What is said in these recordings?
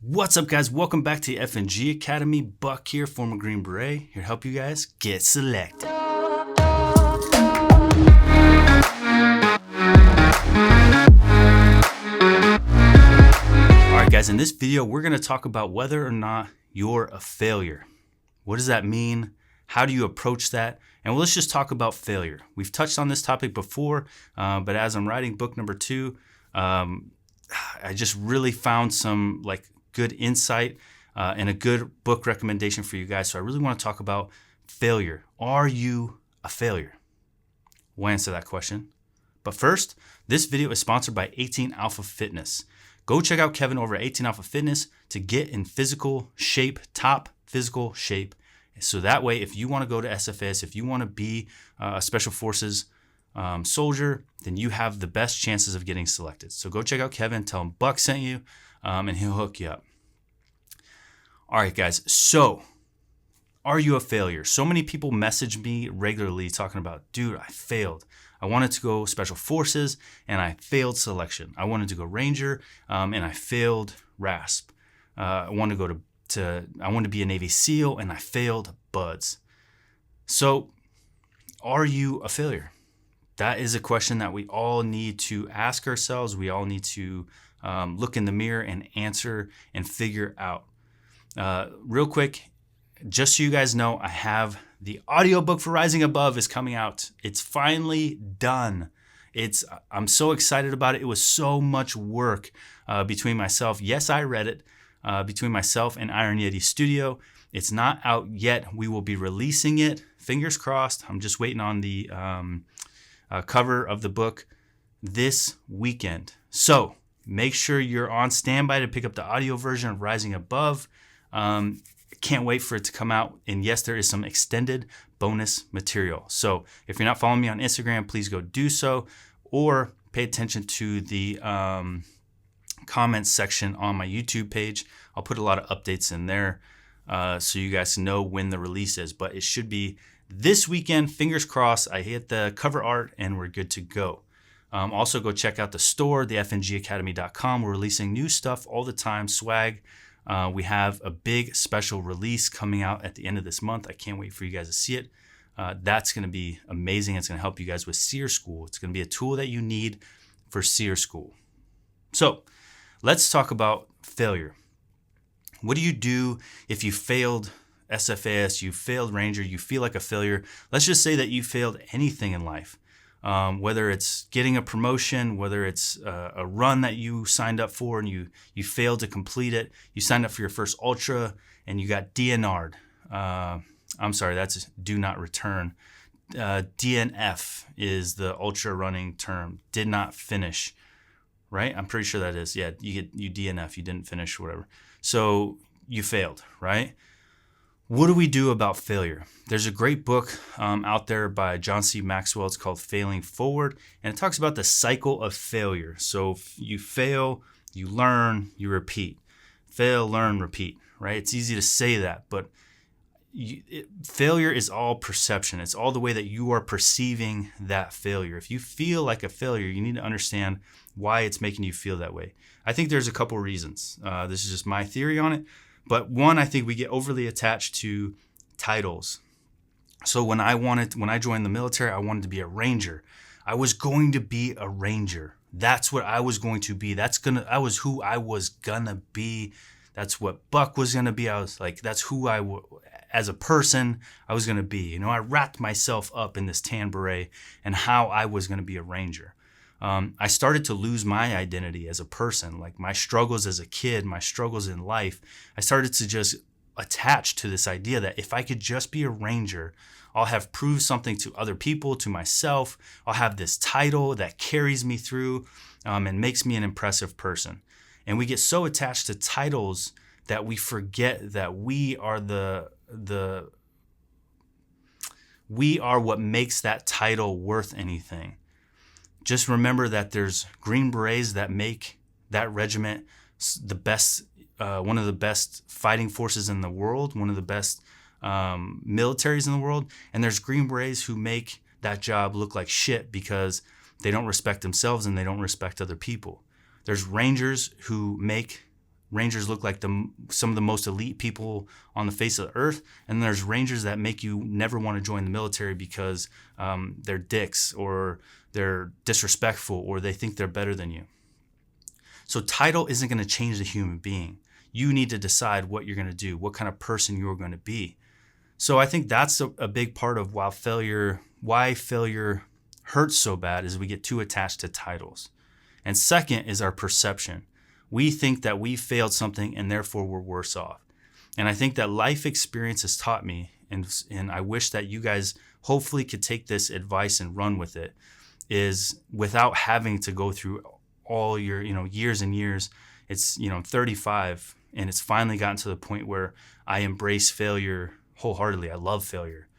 What's up, guys? Welcome back to the FNG Academy. Buck here, former Green Beret, here to help you guys get selected. All right, guys, in this video, we're going to talk about whether or not you're a failure. What does that mean? How do you approach that? And let's just talk about failure. We've touched on this topic before, but as I'm writing book number 2, I just really found some good insight and a good book recommendation for you guys. So I really want to talk about failure. Are you a failure? We'll answer that question. But first, this video is sponsored by 18 Alpha Fitness. Go check out Kevin over at 18 Alpha Fitness to get in physical shape, top physical shape. So that way, if you want to go to SFS, if you want to be a Special Forces soldier, then you have the best chances of getting selected. So go check out Kevin, tell him Buck sent you, and he'll hook you up. All right, guys. So are you a failure? So many people message me regularly talking about, dude, I failed. I wanted to go Special Forces and I failed selection. I wanted to go Ranger and I failed RASP. I wanted to be a Navy SEAL and I failed BUDS. So are you a failure? That is a question that we all need to ask ourselves. We all need to look in the mirror and answer and figure out. Real quick, just so you guys know, I have the audiobook for Rising Above is coming out. It's finally done. I'm so excited about it. It was so much work between myself. Yes, I read it between myself and Iron Yeti Studio. It's not out yet. We will be releasing it. Fingers crossed. I'm just waiting on the cover of the book this weekend. So make sure you're on standby to pick up the audio version of Rising Above. Can't wait for it to come out. And yes, there is some extended bonus material. So if you're not following me on Instagram, please go do so, or pay attention to the comments section on my YouTube page. I'll put a lot of updates in there so you guys know when the release is. But it should be this weekend. Fingers crossed. I hit the cover art and we're good to go. Also, go check out the store, thefngacademy.com. We're releasing new stuff all the time, swag. We have a big special release coming out at the end of this month. I can't wait for you guys to see it. That's going to be amazing. It's going to help you guys with SEER School. It's going to be a tool that you need for SEER School. So let's talk about failure. What do you do if you failed SFAS, you failed Ranger, you feel like a failure? Let's just say that you failed anything in life. Whether it's getting a promotion, whether it's a run that you signed up for and you failed to complete it, you signed up for your first ultra and you got DNR'd. I'm sorry, that's do not return. DNF is the ultra running term. Did not finish, right? I'm pretty sure that is. Yeah, you DNF, you didn't finish, whatever. So you failed, right? What do we do about failure? There's a great book out there by John C. Maxwell. It's called Failing Forward, and it talks about the cycle of failure. So you fail, you learn, you repeat. Fail, learn, repeat, right? It's easy to say that, but failure is all perception. It's all the way that you are perceiving that failure. If you feel like a failure, you need to understand why it's making you feel that way. I think there's a couple reasons. This is just my theory on it. But one, I think we get overly attached to titles. So when I joined the military, I wanted to be a Ranger. I was going to be a Ranger. That's what I was going to be. That was who I was gonna be. That's what Buck was gonna be. I was like, that's who as a person, I was gonna be. I wrapped myself up in this tan beret and how I was gonna be a Ranger. I started to lose my identity as a person, like my struggles as a kid, my struggles in life. I started to just attach to this idea that if I could just be a Ranger, I'll have proved something to other people, to myself. I'll have this title that carries me through and makes me an impressive person. And we get so attached to titles that we forget that we are we are what makes that title worth anything. Just remember that there's Green Berets that make that regiment the best, one of the best fighting forces in the world, one of the best militaries in the world. And there's Green Berets who make that job look like shit because they don't respect themselves and they don't respect other people. There's Rangers who make Rangers look like some of the most elite people on the face of the earth. And there's Rangers that make you never want to join the military because they're dicks or they're disrespectful or they think they're better than you. So title isn't going to change the human being. You need to decide what you're going to do, what kind of person you're going to be. So I think that's a big part of why failure hurts so bad is we get too attached to titles. And second is our perception. We think that we failed something and therefore we're worse off. And I think that life experience has taught me, and I wish that you guys hopefully could take this advice and run with it, is without having to go through all your, years and years. It's, I'm 35 and it's finally gotten to the point where I embrace failure wholeheartedly. I love failure.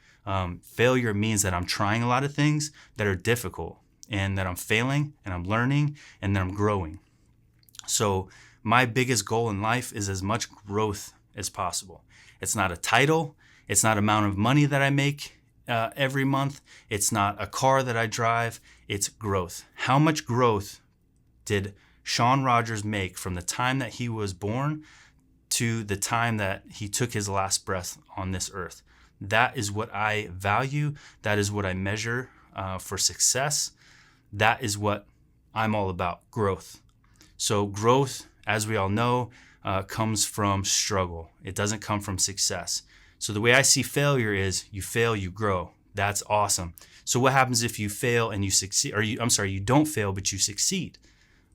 Failure means that I'm trying a lot of things that are difficult and that I'm failing and I'm learning and that I'm growing. So my biggest goal in life is as much growth as possible. It's not a title. It's not amount of money that I make every month. It's not a car that I drive. It's growth. How much growth did Shawn Rogers make from the time that he was born to the time that he took his last breath on this earth? That is what I value. That is what I measure for success. That is what I'm all about, growth. So growth, as we all know, comes from struggle. It doesn't come from success. So the way I see failure is you fail, you grow. That's awesome. So what happens if you fail and you succeed, you don't fail, but you succeed?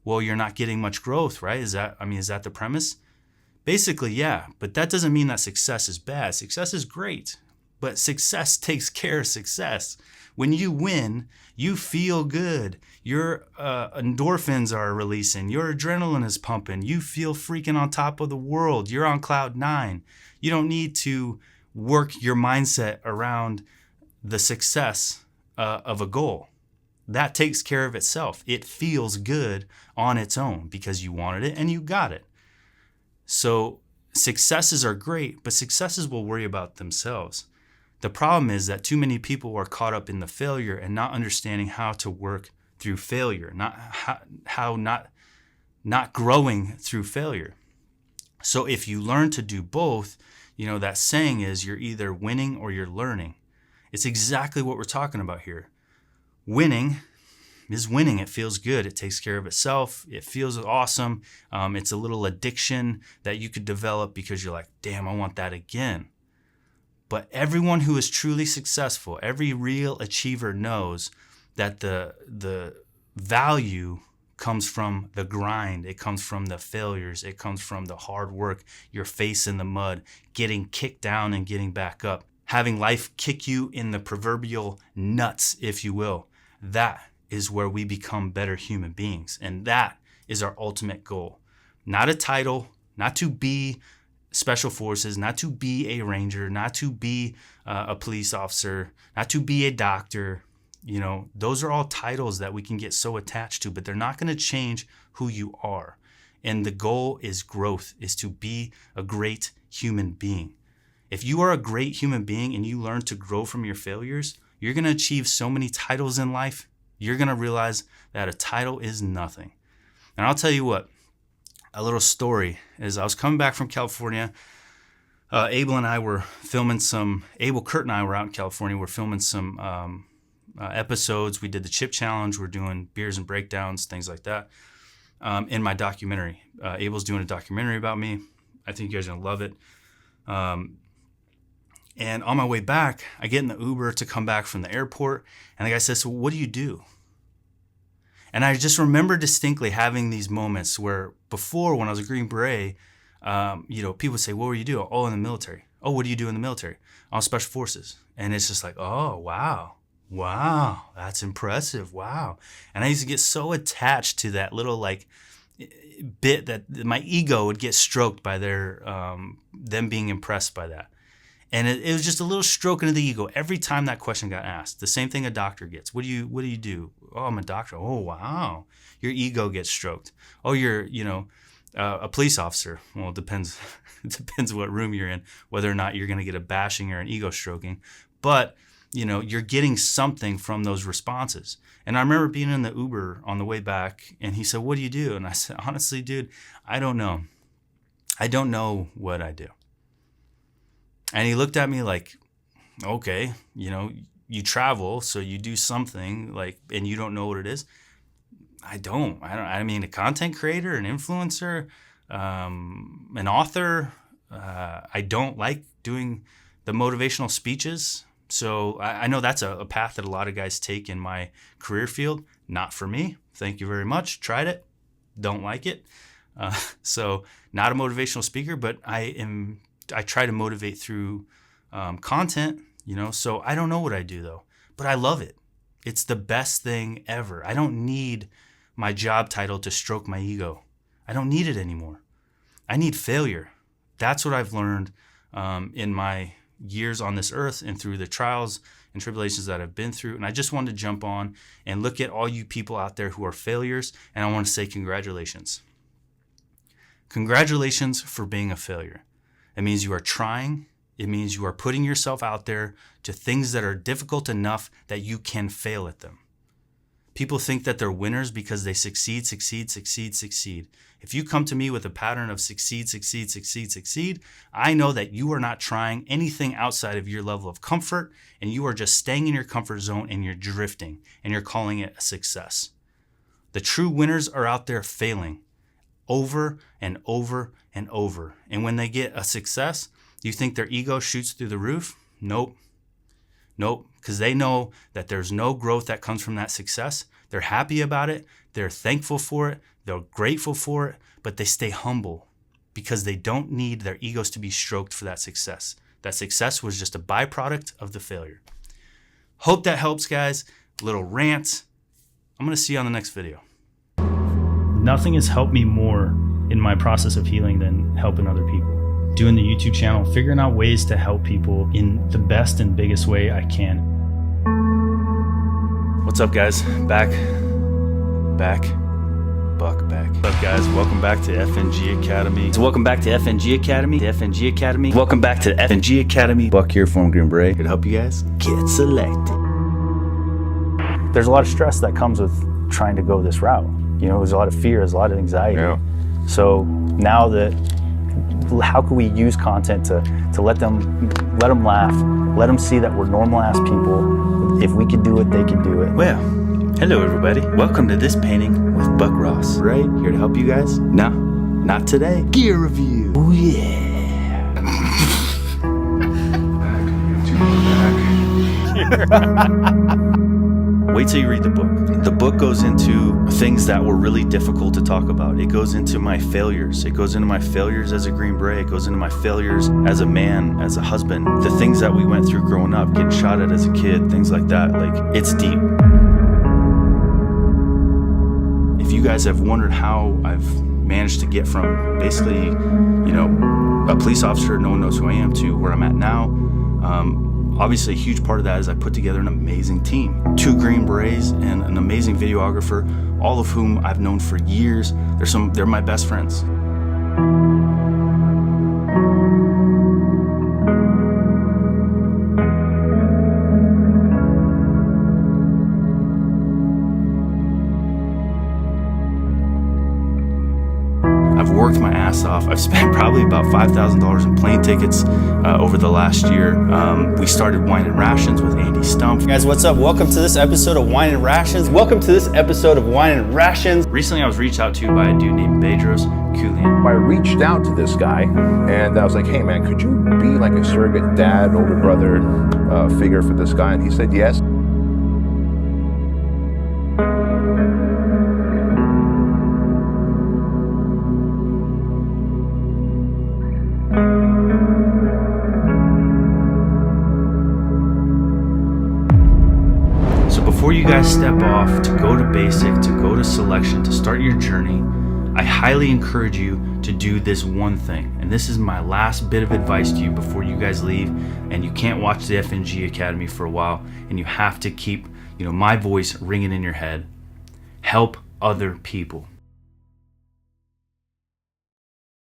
Well, you're not getting much growth, right? Is that the premise? Basically, yeah, but that doesn't mean that success is bad. Success is great, but success takes care of success. When you win, you feel good. Your endorphins are releasing. Your adrenaline is pumping. You feel freaking on top of the world. You're on cloud 9. You don't need to work your mindset around the success of a goal. That takes care of itself. It feels good on its own because you wanted it and you got it. So successes are great, but successes will worry about themselves. The problem is that too many people are caught up in the failure and not understanding how to work through failure, not growing through failure. So if you learn to do both, that saying is you're either winning or you're learning. It's exactly what we're talking about here. Winning is winning. It feels good. It takes care of itself. It feels awesome. It's a little addiction that you could develop because you're like, damn, I want that again. But everyone who is truly successful, every real achiever knows that the value comes from the grind. It comes from the failures. It comes from the hard work, your face in the mud, getting kicked down and getting back up, having life kick you in the proverbial nuts, if you will. That is where we become better human beings. And that is our ultimate goal. Not a title, not to be special forces, not to be a ranger, not to be a police officer, not to be a doctor. Those are all titles that we can get so attached to, but they're not going to change who you are. And the goal is growth, is to be a great human being. If you are a great human being and you learn to grow from your failures, you're going to achieve so many titles in life. You're going to realize that a title is nothing. And I'll tell you what, a little story is I was coming back from California. Abel Kurt and I were out in California. We're filming some episodes. We did the Chip Challenge. We're doing beers and breakdowns, things like that, in my documentary. Abel's doing a documentary about me. I think you guys are going to love it. And on my way back, I get in the Uber to come back from the airport. And the guy says, so what do you do? And I just remember distinctly having these moments where before, when I was a Green Beret, people would say, what were you doing? Oh, in the military. Oh, what do you do in the military? On Special Forces. And it's just like, oh, wow, that's impressive. Wow. And I used to get so attached to that little bit that my ego would get stroked by them being impressed by that. And it was just a little stroke into the ego every time that question got asked. The same thing a doctor gets. What do you do? Oh, I'm a doctor. Oh, wow. Your ego gets stroked. Oh, you're, a police officer. Well, it depends. It depends what room you're in, whether or not you're going to get a bashing or an ego stroking. But, you're getting something from those responses. And I remember being in the Uber on the way back, and he said, what do you do? And I said, honestly, dude, I don't know. I don't know what I do. And he looked at me like, okay, you travel, so you do something like, and you don't know what it is. I mean, a content creator, an influencer, an author. I don't like doing the motivational speeches. So I know that's a path that a lot of guys take in my career field. Not for me. Thank you very much. Tried it. Don't like it. So not a motivational speaker, but I try to motivate through content, so I don't know what I do though, but I love it. It's the best thing ever. I don't need my job title to stroke my ego. I don't need it anymore. I need failure. That's what I've learned in my years on this earth and through the trials and tribulations that I've been through. And I just wanted to jump on and look at all you people out there who are failures. And I want to say congratulations. Congratulations for being a failure. It means you are trying. It means you are putting yourself out there to things that are difficult enough that you can fail at them. People think that they're winners because they succeed. If you come to me with a pattern of succeed, I know that you are not trying anything outside of your level of comfort, and you are just staying in your comfort zone and you're drifting and you're calling it a success. The true winners are out there failing over and over and over. And when they get a success, do you think their ego shoots through the roof? Nope, because they know that there's no growth that comes from that success. They're happy about it. They're thankful for it. They're grateful for it, but they stay humble because they don't need their egos to be stroked for that success. That success was just a byproduct of the failure. Hope that helps, guys. Little rant. I'm going to see you on the next video. Nothing has helped me more in my process of healing than helping other people. Doing the YouTube channel, figuring out ways to help people in the best and biggest way I can. What's up, guys? Back. What's up, guys? Welcome back to FNG Academy. Welcome back to FNG Academy. Welcome back to FNG Academy. Buck here from Green Beret. Here to help you guys get selected. There's a lot of stress that comes with trying to go this route. There's a lot of fear, there's a lot of anxiety. Yeah. So now how can we use content to let them laugh, let them see that we're normal ass people. If we can do it, they can do it. Well, hello everybody. Welcome to this painting with Buck Ross. Right? Here to help you guys? No, not today. Gear review. Oh yeah. Wait till you read the book. The book goes into things that were really difficult to talk about. It goes into my failures. It goes into my failures as a Green Beret. It goes into my failures as a man, as a husband. The things that we went through growing up, getting shot at as a kid, things like that. It's deep. If you guys have wondered how I've managed to get from basically, a police officer, no one knows who I am, to where I'm at now, obviously a huge part of that is I put together an amazing team. 2 Green Berets and an amazing videographer, all of whom I've known for years. They're my best friends. I've worked my ass off. I've spent probably about $5,000 in plane tickets over the last year. We started Wine and Rations with Andy Stump. Guys, what's up? Welcome to this episode of Wine and Rations. Recently, I was reached out to by a dude named Bedros Keuilian. I reached out to this guy and I was like, hey man, could you be like a surrogate dad, older brother figure for this guy? And he said yes. Before you guys step off to go to basic, to go to selection, to start your journey, I highly encourage you to do this one thing. And this is my last bit of advice to you before you guys leave and you can't watch the FNG Academy for a while and you have to keep, my voice ringing in your head. Help other people.